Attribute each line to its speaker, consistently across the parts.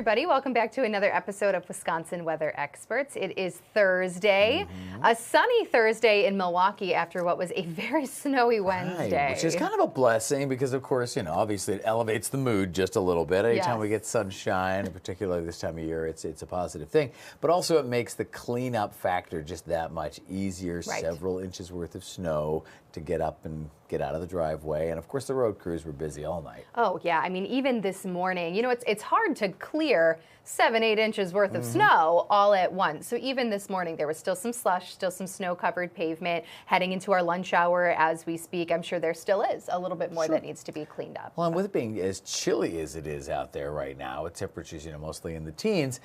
Speaker 1: everybody. Welcome back to another episode of Wisconsin Weather Experts. It is Thursday, a sunny Thursday in Milwaukee after what was a very snowy Wednesday.
Speaker 2: Right, which is kind of a blessing because, of course, you know, obviously it elevates the mood just a little bit. Anytime we get sunshine, and particularly this time of year, it's a positive thing. But also it makes the cleanup factor just that much easier.
Speaker 1: Right.
Speaker 2: Several inches worth of snow to get up and get out of the driveway. And, of course, the road crews were busy all night.
Speaker 1: Oh, yeah. I mean, even this morning, you know, it's hard to clear 7-8 inches worth of snow all at once. So even this morning, there was still some slush, still some snow-covered pavement. Heading into our lunch hour as we speak, I'm sure there still is a little bit more that needs to be cleaned up.
Speaker 2: Well, and with it being as chilly as it is out there right now, with temperatures, you know, mostly in the teens,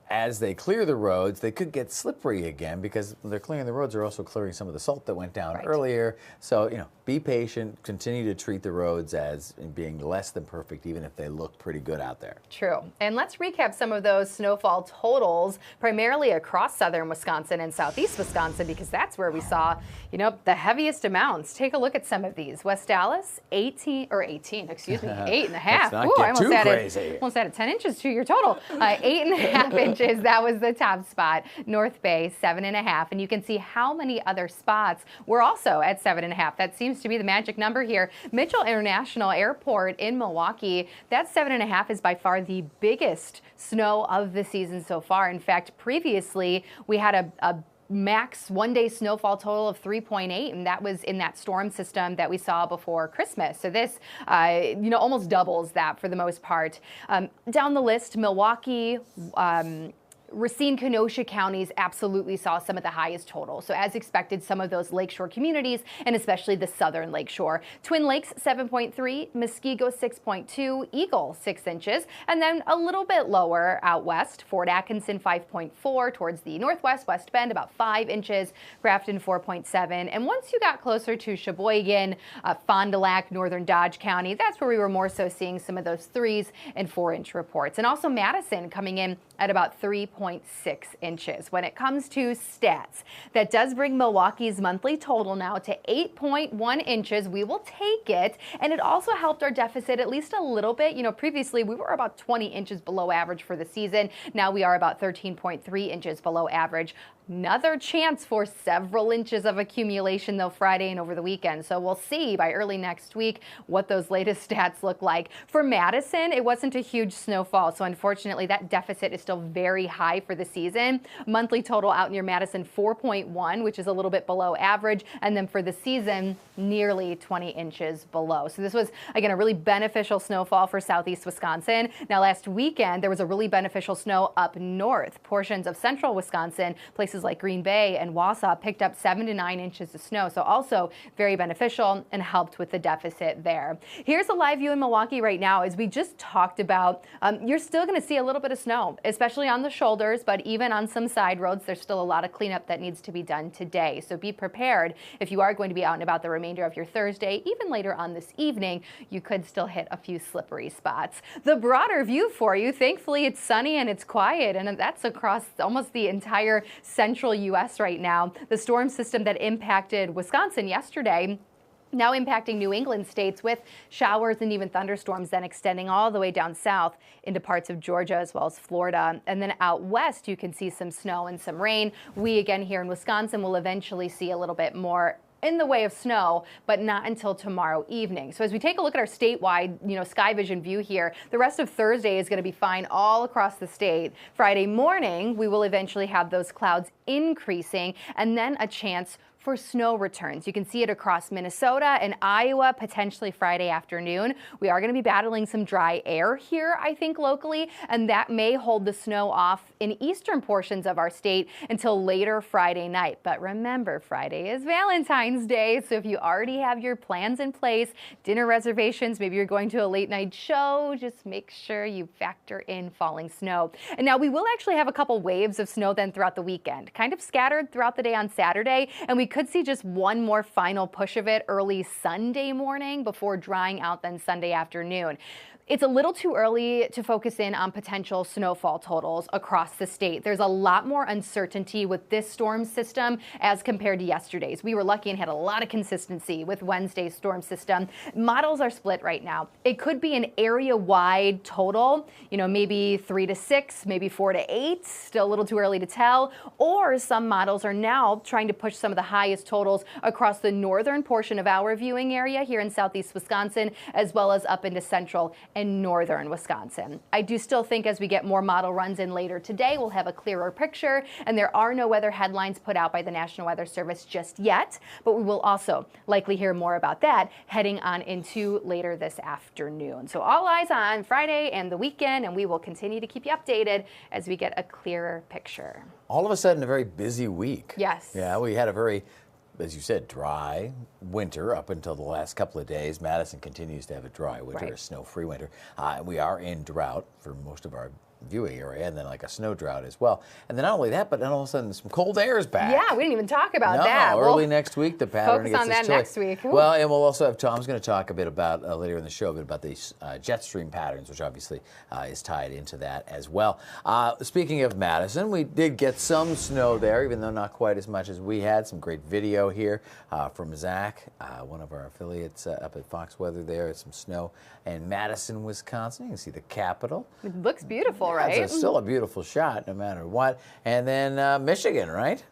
Speaker 2: as they clear the roads, they could get slippery again because when they're clearing the roads, they're also clearing some of the salt that went down earlier. So, you know, be patient, continue to treat the roads as being less than perfect, even if they look pretty good out there.
Speaker 1: True. And let's recap some of those snowfall totals, primarily across southern Wisconsin and southeast Wisconsin, because that's where we saw, you know, the heaviest amounts. Take a look at some of these. West Dallas, 18, excuse me, 8.5.
Speaker 2: Let's not
Speaker 1: Ooh,
Speaker 2: get
Speaker 1: I almost
Speaker 2: too
Speaker 1: added,
Speaker 2: crazy.
Speaker 1: almost added 10 inches to your total. 8.5 inches, that was the top spot. North Bay, 7.5. And you can see how many other spots were also at 7.5. That seems to be the magic number here. Mitchell International Airport in Milwaukee, that 7.5 is by far the biggest snow of the season so far. In fact, previously we had a max one-day snowfall total of 3.8, and that was in that storm system that we saw before Christmas. So this, you know, almost doubles that for the most part. Down the list, Milwaukee, Racine, Kenosha counties absolutely saw some of the highest totals. So as expected, some of those lakeshore communities, and especially the southern lakeshore. Twin Lakes, 7.3, Muskego, 6.2, Eagle, 6 inches, and then a little bit lower out west, Fort Atkinson, 5.4, towards the northwest, West Bend, about 5 inches, Grafton, 4.7. And once you got closer to Sheboygan, Fond du Lac, northern Dodge County, that's where we were more so seeing some of those 3 and 4 inch reports. And also Madison coming in at about 3.6 inches. When it comes to stats, that does bring Milwaukee's monthly total now to 8.1 inches. We will take it. And it also helped our deficit at least a little bit. You know, previously we were about 20 inches below average for the season. Now we are about 13.3 inches below average. Another chance for several inches of accumulation, though, Friday and over the weekend. So we'll see by early next week what those latest stats look like. For Madison, it wasn't a huge snowfall, so unfortunately that deficit is still very high for the season. Monthly total out near Madison, 4.1, which is a little bit below average. And then for the season, nearly 20 inches below. So this was, again, a really beneficial snowfall for southeast Wisconsin. Now, last weekend, there was a really beneficial snow up north. Portions of central Wisconsin, places like Green Bay and Wausau, picked up 7 to 9 inches of snow. So also very beneficial and helped with the deficit there. Here's a live view in Milwaukee right now. As we just talked about, you're still going to see a little bit of snow, especially on the shoulders, but even on some side roads, there's still a lot of cleanup that needs to be done today. So be prepared. If you are going to be out and about the remainder of your Thursday, even later on this evening, you could still hit a few slippery spots. The broader view for you, thankfully it's sunny and it's quiet, and that's across almost the entire central U.S. right now. The storm system that impacted Wisconsin yesterday now impacting New England states with showers and even thunderstorms then extending all the way down south into parts of Georgia as well as Florida. And then out west, you can see some snow and some rain. We, again, here in Wisconsin will eventually see a little bit more in the way of snow, but not until tomorrow evening. So as we take a look at our statewide, you know, sky vision view here, the rest of Thursday is going to be fine all across the state. Friday morning, we will eventually have those clouds increasing and then a chance for snow returns. You can see it across Minnesota and Iowa, potentially Friday afternoon. We are going to be battling some dry air here, I think, locally, and that may hold the snow off in eastern portions of our state until later Friday night. But remember, Friday is Valentine's Day, so if you already have your plans in place, dinner reservations, maybe you're going to a late night show, just make sure you factor in falling snow. And now we will actually have a couple waves of snow then throughout the weekend, kind of scattered throughout the day on Saturday, and we could see just one more final push of it early Sunday morning before drying out then Sunday afternoon. It's a little too early to focus in on potential snowfall totals across the state. There's a lot more uncertainty with this storm system as compared to yesterday's. We were lucky and had a lot of consistency with Wednesday's storm system. Models are split right now. It could be an area-wide total, maybe 3 to 6, maybe 4 to 8, still a little too early to tell. Or some models are now trying to push some of the highest totals across the northern portion of our viewing area here in southeast Wisconsin, as well as up into central and northern Wisconsin. I do still think as we get more model runs in later today, we'll have a clearer picture, and there are no weather headlines put out by the National Weather Service just yet, but we will also likely hear more about that heading on into later this afternoon. So all eyes on Friday and the weekend, and we will continue to keep you updated as we get a clearer picture.
Speaker 2: All of a sudden, a very busy week.
Speaker 1: Yes.
Speaker 2: Yeah, we had a very, as you said, dry winter up until the last couple of days. Madison continues to have a dry winter,
Speaker 1: Right.
Speaker 2: a snow-free winter. We are in drought for most of our viewing area, and then like a snow drought as well. And then not only that, but then all of a sudden some cold air is back.
Speaker 1: Yeah, we didn't even talk about
Speaker 2: No,
Speaker 1: that.
Speaker 2: early next week the pattern
Speaker 1: focus
Speaker 2: gets
Speaker 1: on that
Speaker 2: chilly.
Speaker 1: next week. Ooh.
Speaker 2: Well, and we'll also have Tom's going to talk a bit about later in the show a bit about these jet stream patterns, which obviously is tied into that as well. Speaking of Madison, we did get some snow there, even though not quite as much as we had. Some great video here from Zach, one of our affiliates up at Fox Weather there. Some snow in Madison, Wisconsin. You can see the Capitol.
Speaker 1: It looks beautiful,
Speaker 2: Yeah,
Speaker 1: right?
Speaker 2: it's still a beautiful shot no matter what. And then Michigan, right?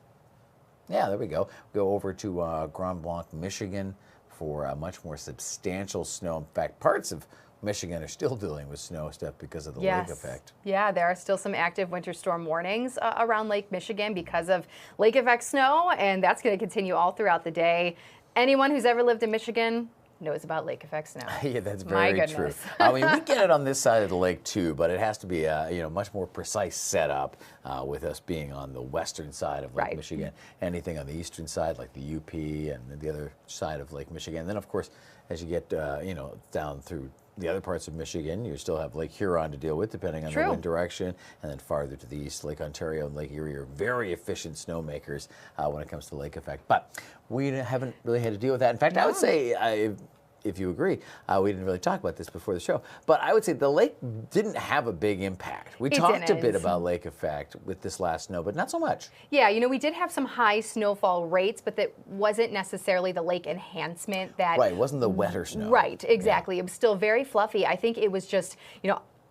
Speaker 2: Yeah, there we go. Go over to Grand Blanc, Michigan for much more substantial snow. In fact, parts of Michigan are still dealing with snow stuff because of the lake effect.
Speaker 1: Yeah, there are still some active winter storm warnings around Lake Michigan because of lake effect snow, and that's going to continue all throughout the day. Anyone who's ever lived in Michigan knows about lake effect snow.
Speaker 2: Yeah, that's very true.
Speaker 1: My
Speaker 2: I mean, we get it on this side of the lake too, but it has to be a much more precise setup with us being on the western side of Lake Michigan. Anything on the eastern side, like the UP and the other side of Lake Michigan. And then, of course, as you get down through the other parts of Michigan, you still have Lake Huron to deal with, depending on the wind direction. And then farther to the east, Lake Ontario and Lake Erie are very efficient snowmakers when it comes to lake effect. But we haven't really had to deal with that. In fact, I would say, if you agree, we didn't really talk about this before the show, but I would say the lake didn't have a big impact. We talked a bit about lake effect with this last snow, but not so much.
Speaker 1: Yeah, we did have some high snowfall rates, but that wasn't necessarily the lake enhancement that...
Speaker 2: Right, it wasn't the wetter snow.
Speaker 1: Right, exactly. Yeah. It was still very fluffy. I think it was just,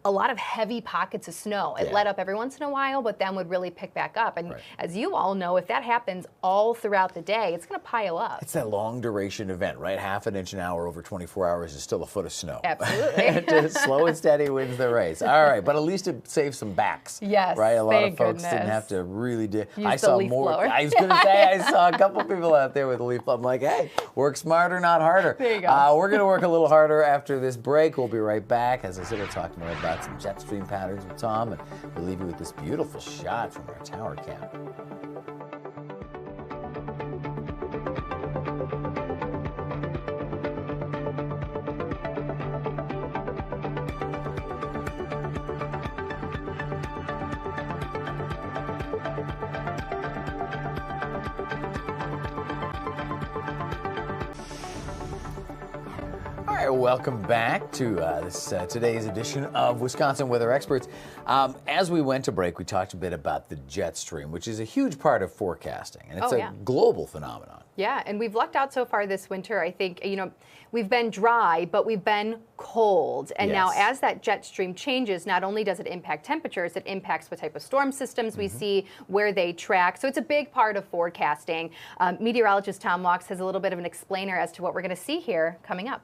Speaker 1: a lot of heavy pockets of snow. It let up every once in a while, but then would really pick back up. And as you all know, if that happens all throughout the day, it's going to pile up.
Speaker 2: It's that long duration event, right? Half an inch an hour over 24 hours is still a foot of snow.
Speaker 1: Absolutely.
Speaker 2: Just slow and steady wins the race. All right, but at least it saves some backs.
Speaker 1: Yes,
Speaker 2: right? A lot of folks
Speaker 1: goodness.
Speaker 2: didn't have to really do.
Speaker 1: I saw leaf
Speaker 2: more.
Speaker 1: blower.
Speaker 2: I was going to say I saw a couple people out there with a leaf blower. I'm like, hey, work smarter, not harder.
Speaker 1: There you go.
Speaker 2: We're going to work a little harder after this break. We'll be right back. As I said, we'll talk more about some jet stream patterns with Tom, and we'll leave you with this beautiful shot from our tower cam. Welcome back to today's edition of Wisconsin Weather Experts. As we went to break, we talked a bit about the jet stream, which is a huge part of forecasting, and it's a global phenomenon.
Speaker 1: Yeah, and we've lucked out so far this winter. I think, we've been dry, but we've been cold. And now as that jet stream changes, not only does it impact temperatures, it impacts what type of storm systems we see, where they track. So it's a big part of forecasting. Meteorologist Tom Walks has a little bit of an explainer as to what we're going to see here coming up.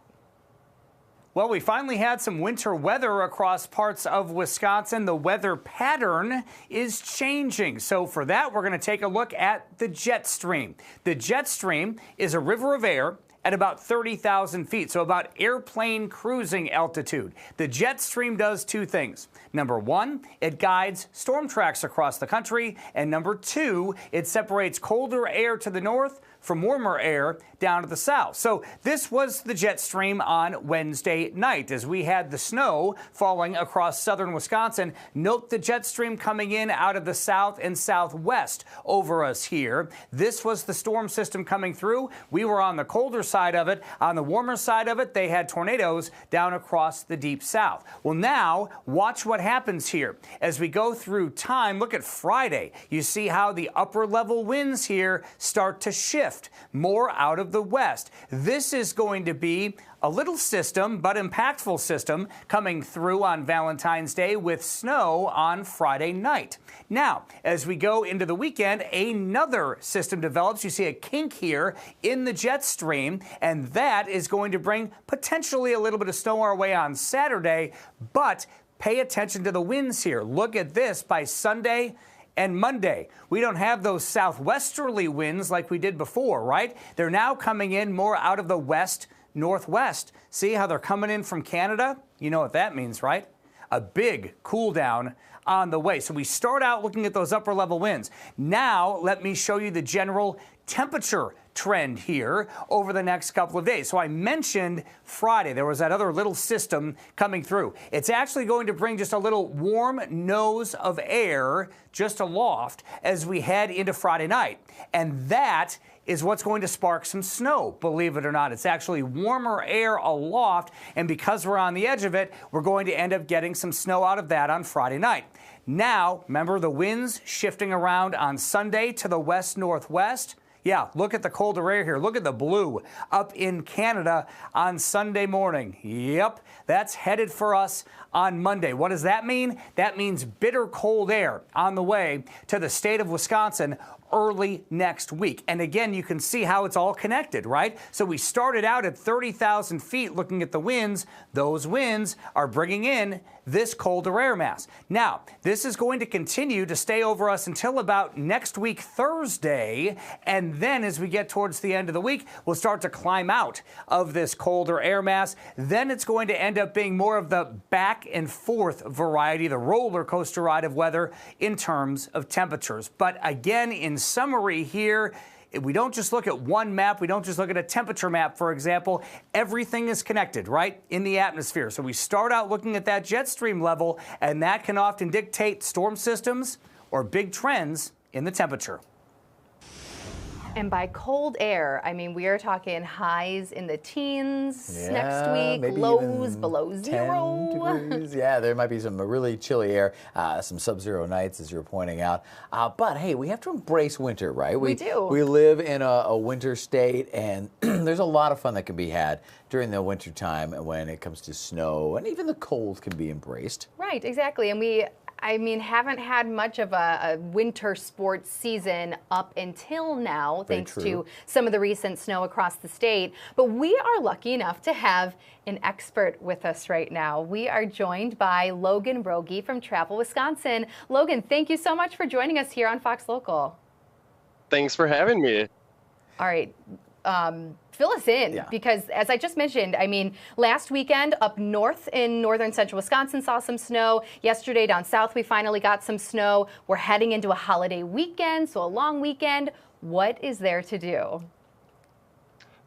Speaker 3: Well, we finally had some winter weather across parts of Wisconsin. The weather pattern is changing. So for that, we're going to take a look at the jet stream. The jet stream is a river of air at about 30,000 feet, so about airplane cruising altitude. The jet stream does two things. Number one, it guides storm tracks across the country. And number two, it separates colder air to the north from warmer air down to the south. So this was the jet stream on Wednesday night as we had the snow falling across southern Wisconsin. Note the jet stream coming in out of the south and southwest over us here. This was the storm system coming through. We were on the colder side of it. On the warmer side of it, they had tornadoes down across the deep south. Well, now watch what happens here. As we go through time, look at Friday. You see how the upper level winds here start to shift more out of the west. This is going to be a little system, but impactful system, coming through on Valentine's Day with snow on Friday night. Now, as we go into the weekend, another system develops. You see a kink here in the jet stream, and that is going to bring potentially a little bit of snow our way on Saturday, but pay attention to the winds here. Look at this by Sunday and Monday. We don't have those southwesterly winds like we did before, right? They're now coming in more out of the west northwest. See how they're coming in from Canada? You know what that means, right? A big cool down on the way. So we start out looking at those upper level winds. Now let me show you the general temperature trend here over the next couple of days. So I mentioned Friday there was that other little system coming through. It's actually going to bring just a little warm nose of air just aloft as we head into Friday night. And that is what's going to spark some snow, believe it or not. It's actually warmer air aloft, and because we're on the edge of it, we're going to end up getting some snow out of that on Friday night. Now, remember the winds shifting around on Sunday to the west-northwest? Yeah, look at the colder air here. Look at the blue up in Canada on Sunday morning. Yep, that's headed for us on Monday. What does that mean? That means bitter cold air on the way to the state of Wisconsin early next week. And again, you can see how it's all connected, right? So we started out at 30,000 feet looking at the winds. Those winds are bringing in this colder air mass. Now, this is going to continue to stay over us until about next week, Thursday. And then as we get towards the end of the week, we'll start to climb out of this colder air mass. Then it's going to end up being more of the back and forth variety, the roller coaster ride of weather in terms of temperatures. But again, in summary here, we don't just look at one map. We don't just look at a temperature map, for example. Everything is connected, right, in the atmosphere. So we start out looking at that jet stream level, and that can often dictate storm systems or big trends in the temperature.
Speaker 1: And by cold air, I mean, we are talking highs in the teens next week, lows below 0
Speaker 2: degrees. Yeah, there might be some really chilly air, some sub-zero nights, as you're pointing out. But hey, we have to embrace winter, right?
Speaker 1: We do.
Speaker 2: We live in a winter state, and there's a lot of fun that can be had during the winter time when it comes to snow, and even the cold can be embraced.
Speaker 1: Right, exactly. And I mean, haven't had much of a winter sports season up until now, thanks to some of the recent snow across the state. But we are lucky enough to have an expert with us right now. We are joined by Logan Rogie from Travel Wisconsin. Logan, thank you so much for joining us here on Fox Local.
Speaker 4: Thanks for having me.
Speaker 1: All right. Fill us in, because as I just mentioned, I mean, last weekend up north in northern central Wisconsin saw some snow. Yesterday down south, we finally got some snow. We're heading into a holiday weekend, so a long weekend. What is there to do?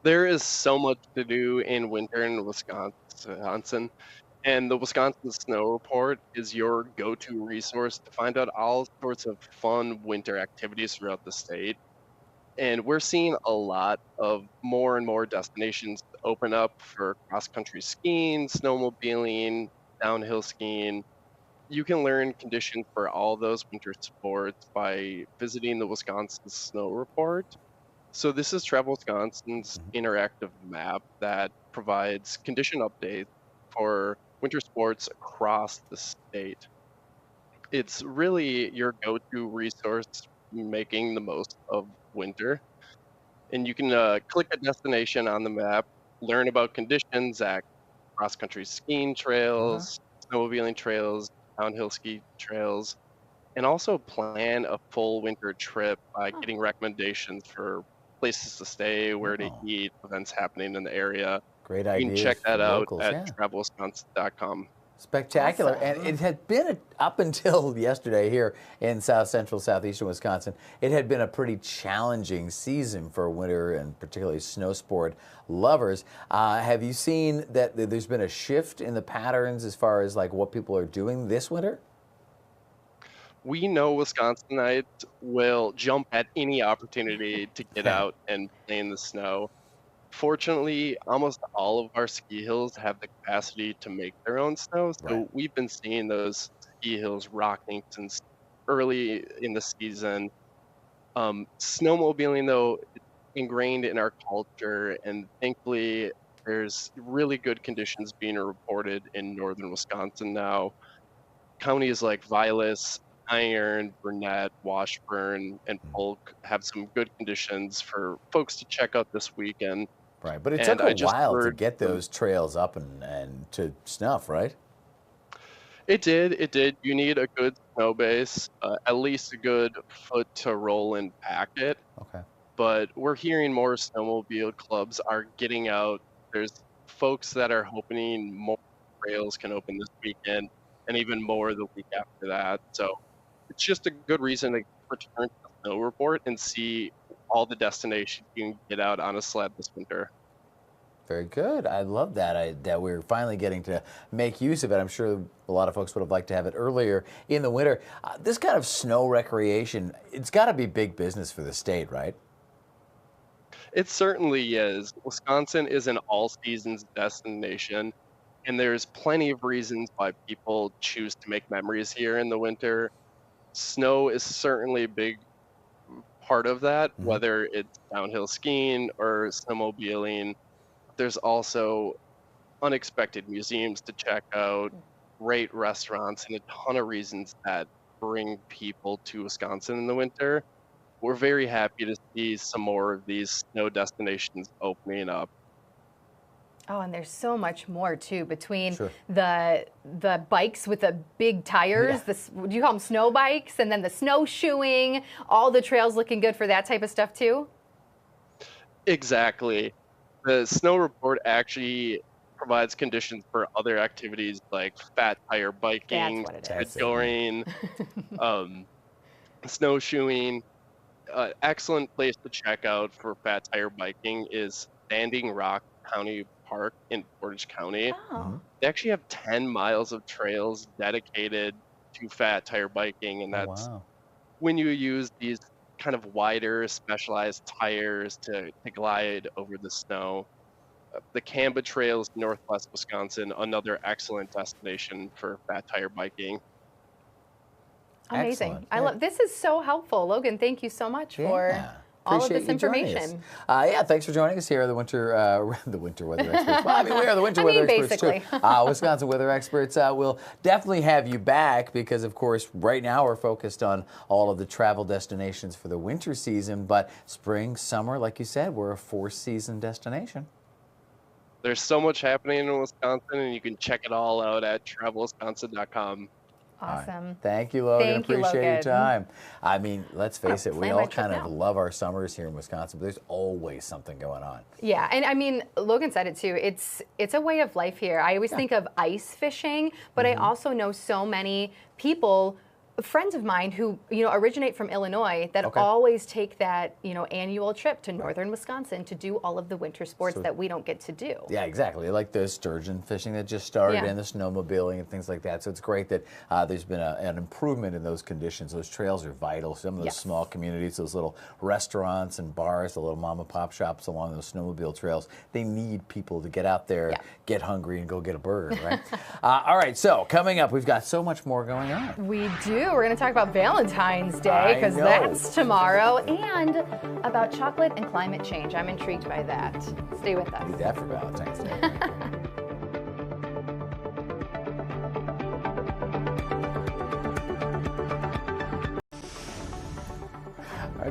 Speaker 4: There is so much to do in winter in Wisconsin, and the Wisconsin Snow Report is your go-to resource to find out all sorts of fun winter activities throughout the state. And we're seeing a lot of more and more destinations open up for cross-country skiing, snowmobiling, downhill skiing. You can learn conditions for all those winter sports by visiting the Wisconsin Snow Report. So this is Travel Wisconsin's interactive map that provides condition updates for winter sports across the state. It's really your go-to resource making the most of winter, and you can click a destination on the map, learn about conditions at cross-country skiing trails, snowmobiling trails, downhill ski trails, and also plan a full winter trip by getting recommendations for places to stay, where to eat, events happening in the area.
Speaker 2: Great idea.
Speaker 4: You can check that out at travelwisconsin.com.
Speaker 2: Spectacular. And it had been, up until yesterday here in south central, southeastern Wisconsin, it had been a pretty challenging season for winter and particularly snow sport lovers. Have you seen that there's been a shift in the patterns as far as like what people are doing this winter?
Speaker 4: We know Wisconsinites will jump at any opportunity to get out and play in the snow. Fortunately, almost all of our ski hills have the capacity to make their own snow,
Speaker 2: Right.
Speaker 4: so we've been seeing those ski hills rocking since early in the season. Snowmobiling, though, it's ingrained in our culture, and thankfully, there's really good conditions being reported in northern Wisconsin now. Counties like Vilas, Iron, Burnett, Washburn, and Polk have some good conditions for folks to check out this weekend.
Speaker 2: Right. But it
Speaker 4: And
Speaker 2: took a
Speaker 4: I just
Speaker 2: while to
Speaker 4: heard
Speaker 2: get
Speaker 4: from
Speaker 2: those trails up and to snuff, right?
Speaker 4: it did. You need a good snow base, at least a good foot to roll in packet.
Speaker 2: Okay.
Speaker 4: But we're hearing more snowmobile clubs are getting out. There's folks that are hoping more trails can open this weekend and even more the week after that. So it's just a good reason to return to the snow report and see all the destinations you can get out on a sled this winter.
Speaker 2: Very good. I love that, that we're finally getting to make use of it. I'm sure a lot of folks would have liked to have it earlier in the winter. This kind of snow recreation, it's got to be big business for the state, right?
Speaker 4: It certainly is. Wisconsin is an all seasons destination, and there's plenty of reasons why people choose to make memories here in the winter. Snow is certainly a big part of that, whether it's downhill skiing or snowmobiling. There's also unexpected museums to check out, great restaurants, and a ton of reasons that bring people to Wisconsin in the winter. We're very happy to see some more of these snow destinations opening up.
Speaker 1: Oh, and there's so much more too between
Speaker 2: Sure.
Speaker 1: the bikes with the big tires. Do you call them snow bikes? And then the snowshoeing, all the trails looking good for that type of stuff too.
Speaker 4: Exactly. The snow report actually provides conditions for other activities like fat tire biking,
Speaker 1: That's what it is.
Speaker 2: That's it.
Speaker 4: going, snowshoeing. Excellent place to check out for fat tire biking is Standing Rock County Park in Portage County.
Speaker 1: Oh,
Speaker 4: They actually have 10 miles of trails dedicated to fat tire biking, and
Speaker 2: Oh,
Speaker 4: that's
Speaker 2: wow.
Speaker 4: when you use these kind of wider, specialized tires to glide over the snow. The Camba Trails, northwest Wisconsin, another excellent destination for fat tire biking.
Speaker 1: amazing.
Speaker 2: Excellent.
Speaker 1: I love this. Is so helpful. Logan, thank you so much for
Speaker 2: Yeah.
Speaker 1: all of
Speaker 2: Appreciate
Speaker 1: this
Speaker 2: you joining us.
Speaker 1: information.
Speaker 2: Yeah, thanks for joining us here, the the winter weather experts. Well, I mean, we are the winter
Speaker 1: I
Speaker 2: weather
Speaker 1: mean,
Speaker 2: experts
Speaker 1: basically.
Speaker 2: too. Wisconsin weather experts. We'll definitely have you back because, of course, right now we're focused on all of the travel destinations for the winter season. But spring, summer, like you said, we're a four-season destination.
Speaker 4: There's so much happening in Wisconsin, and you can check it all out at travelwisconsin.com.
Speaker 1: Awesome.
Speaker 2: Thank you, Logan.
Speaker 1: Thank you,
Speaker 2: Appreciate your
Speaker 1: Logan.
Speaker 2: time. I mean, let's face it, we
Speaker 1: plan
Speaker 2: all
Speaker 1: my trip
Speaker 2: kind of
Speaker 1: now.
Speaker 2: love our summers here in Wisconsin, but there's always something going on.
Speaker 1: Yeah, and I mean, Logan said it too. It's a way of life here. I always think of ice fishing, but I also know so many people, friends of mine who originate from Illinois that
Speaker 2: Okay.
Speaker 1: always take that annual trip to northern Wisconsin to do all of the winter sports
Speaker 2: So-
Speaker 1: that we don't get to do.
Speaker 2: Yeah, exactly. Like the sturgeon fishing that just started
Speaker 1: Yeah.
Speaker 2: and the snowmobiling and things like that. So it's great that there's been an improvement in those conditions. Those trails are vital. Some of those
Speaker 1: Yes.
Speaker 2: small communities, those little restaurants and bars, the little mom and pop shops along those snowmobile trails, they need people to get out there,
Speaker 1: Yeah.
Speaker 2: get hungry, and go get a burger, right? All right, so coming up, we've got so much more going on.
Speaker 1: We do. We're going to talk about Valentine's Day
Speaker 2: I
Speaker 1: because
Speaker 2: know.
Speaker 1: that's tomorrow, and about chocolate and climate change. I'm intrigued by that. Stay with us.
Speaker 2: Need that for Valentine's Day.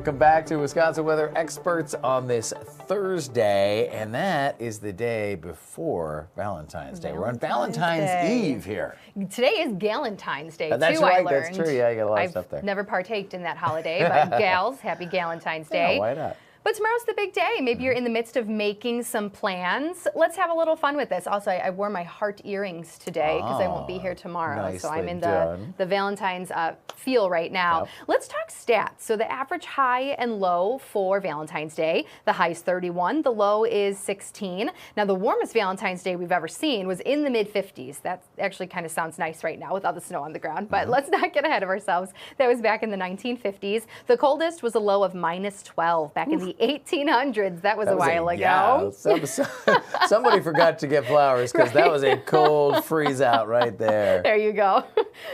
Speaker 2: Come back to Wisconsin weather experts on this Thursday, and that is the day before Valentine's Day. We're on
Speaker 1: Valentine's
Speaker 2: Valentine's
Speaker 1: Day.
Speaker 2: Eve here.
Speaker 1: Today is Galentine's Day,
Speaker 2: That's
Speaker 1: too, I
Speaker 2: right,
Speaker 1: learned.
Speaker 2: that's true. Yeah, you got a lot of
Speaker 1: I've
Speaker 2: stuff there.
Speaker 1: never partaked in that holiday, but gals, happy Galentine's Day.
Speaker 2: Yeah, why not?
Speaker 1: But tomorrow's the big day. Maybe you're in the midst of making some plans. Let's have a little fun with this. Also, I wore my heart earrings today because I won't be here tomorrow. So I'm
Speaker 2: nicely
Speaker 1: in
Speaker 2: done.
Speaker 1: the Valentine's feel right now.
Speaker 2: Yep.
Speaker 1: Let's talk stats. So the average high and low for Valentine's Day, the high is 31, the low is 16. Now the warmest Valentine's Day we've ever seen was in the mid 50s. That actually kind of sounds nice right now with all the snow on the ground, but let's not get ahead of ourselves. That was back in the 1950s. The coldest was a low of minus 12 back in the the 1800s. That was a while ago.
Speaker 2: Yeah, somebody forgot to get flowers because that was a cold freeze out right there.
Speaker 1: There you go.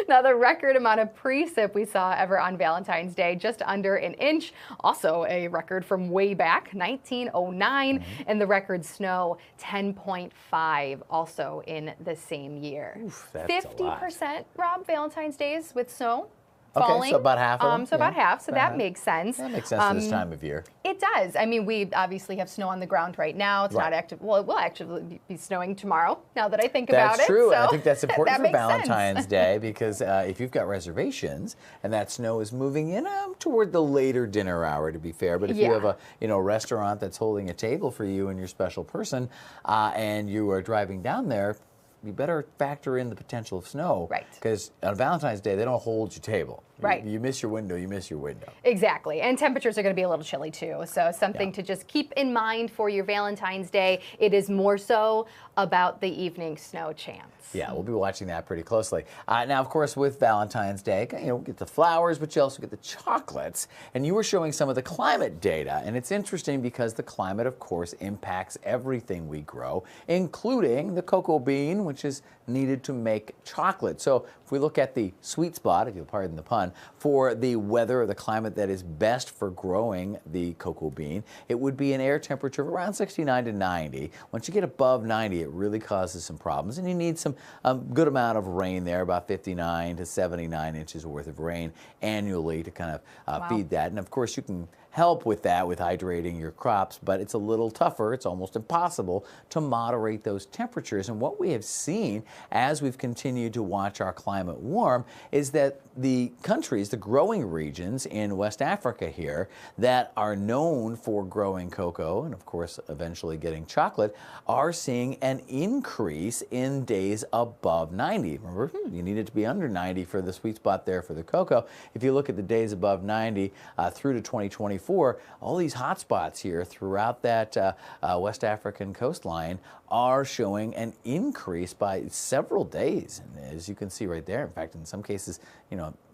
Speaker 1: Now, the record amount of precip we saw ever on Valentine's Day, just under an inch. Also a record from way back, 1909. And the record snow, 10.5, also in the same year.
Speaker 2: Oof, that's
Speaker 1: 50%, Rob, Valentine's Days with snow.
Speaker 2: Okay,
Speaker 1: Falling.
Speaker 2: so about half of them.
Speaker 1: So about half, so that makes sense.
Speaker 2: That makes sense this time of year.
Speaker 1: It does. I mean, we obviously have snow on the ground right now. It's not active. Well, it will actually be snowing tomorrow, now that I think about it.
Speaker 2: That's true.
Speaker 1: So
Speaker 2: I think that's important for
Speaker 1: makes
Speaker 2: Valentine's
Speaker 1: sense.
Speaker 2: Day because if you've got reservations and that snow is moving in toward the later dinner hour, to be fair. But if you have a restaurant that's holding a table for you and your special person, and you are driving down there, you better factor in the potential of snow.
Speaker 1: Right.
Speaker 2: Because on Valentine's Day, they don't hold your table.
Speaker 1: Right.
Speaker 2: You miss your window, you miss your window.
Speaker 1: Exactly. And temperatures are going to be a little chilly too. So something to just keep in mind for your Valentine's Day. It is more so about the evening snow chance.
Speaker 2: Yeah, we'll be watching that pretty closely. Now, of course, with Valentine's Day, get the flowers, but you also get the chocolates. And you were showing some of the climate data. And it's interesting because the climate, of course, impacts everything we grow, including the cocoa bean, which is needed to make chocolate. So if we look at the sweet spot, if you'll pardon the pun, for the weather or the climate that is best for growing the cocoa bean, it would be an air temperature of around 69 to 90. Once you get above 90, it really causes some problems. And you need some good amount of rain there, about 59 to 79 inches worth of rain annually to kind of feed that. And of course, you can help with that with hydrating your crops, but it's a little tougher. It's almost impossible to moderate those temperatures. And what we have seen as we've continued to watch our climate warm is that the countries, the growing regions in West Africa here that are known for growing cocoa and of course eventually getting chocolate are seeing an increase in days above 90. Remember, you need it to be under 90 for the sweet spot there for the cocoa. If you look at the days above 90 through to 2024, all these hot spots here throughout that West African coastline are showing an increase by several days. And as you can see right there, in fact, in some cases,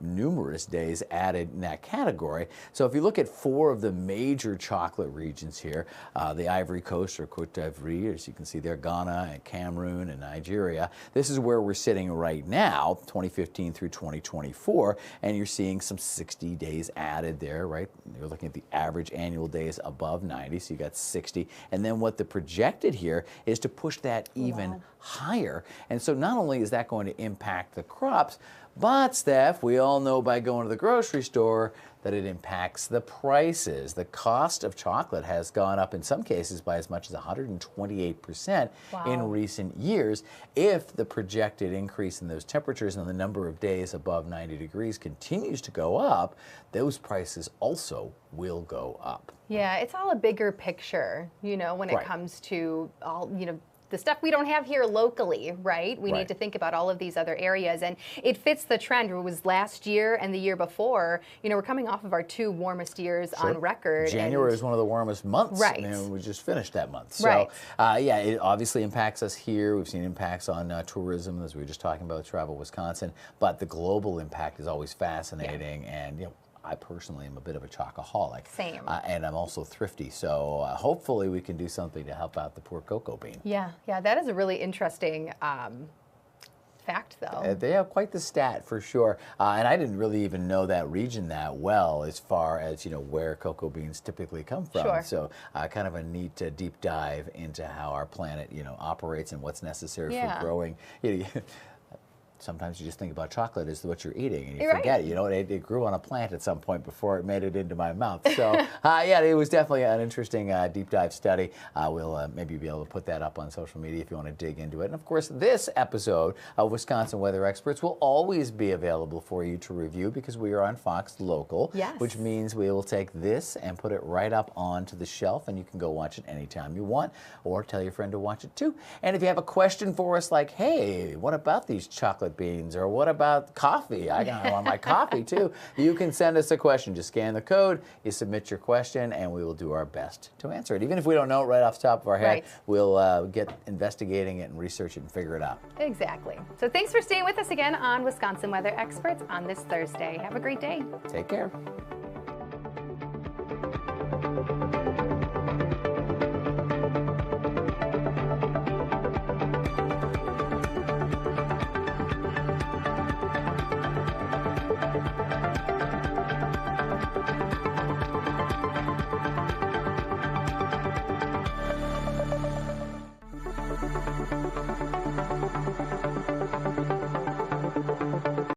Speaker 2: numerous days added in that category. So if you look at 4 of the major chocolate regions here, the Ivory Coast or Côte d'Ivoire, as you can see there, Ghana and Cameroon and Nigeria, this is where we're sitting right now, 2015 through 2024, and you're seeing some 60 days added there, right? You're looking at the average annual days above 90, so you got 60. And then what the projected here is to push that even higher. And so not only is that going to impact the crops, but, Steph, we all know by going to the grocery store that it impacts the prices. The cost of chocolate has gone up in some cases by as much as 128% in recent years. If the projected increase in those temperatures and the number of days above 90 degrees continues to go up, those prices also will go up.
Speaker 1: Yeah, it's all a bigger picture, when it comes to all, the stuff we don't have here locally, right? We need to think about all of these other areas, and it fits the trend. It was last year and the year before. We're coming off of our 2 warmest years on record.
Speaker 2: January is one of the warmest months.
Speaker 1: Right.
Speaker 2: We just finished that month. So, yeah, it obviously impacts us here. We've seen impacts on tourism, as we were just talking about, Travel Wisconsin. But the global impact is always fascinating, and I personally am a bit of a chocoholic.
Speaker 1: Same.
Speaker 2: And I'm also thrifty, so hopefully we can do something to help out the poor cocoa bean.
Speaker 1: Yeah, that is a really interesting fact, though.
Speaker 2: They have quite the stat for sure. And I didn't really even know that region that well as far as, where cocoa beans typically come from.
Speaker 1: Sure.
Speaker 2: So kind of a neat deep dive into how our planet, operates and what's necessary for growing. Sometimes you just think about chocolate as what you're eating, and you forget, it grew on a plant at some point before it made it into my mouth. So, yeah, it was definitely an interesting deep dive study. We'll maybe be able to put that up on social media if you want to dig into it. And, of course, this episode of Wisconsin Weather Experts will always be available for you to review because we are on Fox Local, which means we will take this and put it right up onto the shelf, and you can go watch it anytime you want or tell your friend to watch it, too. And if you have a question for us like, hey, what about these chocolate beans, or what about coffee? I want my coffee too. You can send us a question. Just scan the code, you submit your question, and we will do our best to answer it. Even if we don't know it right off the top of our head, we'll get investigating it and research it and figure it out.
Speaker 1: Exactly. So thanks for staying with us again on Wisconsin Weather Experts on this Thursday. Have a great day.
Speaker 2: Take care.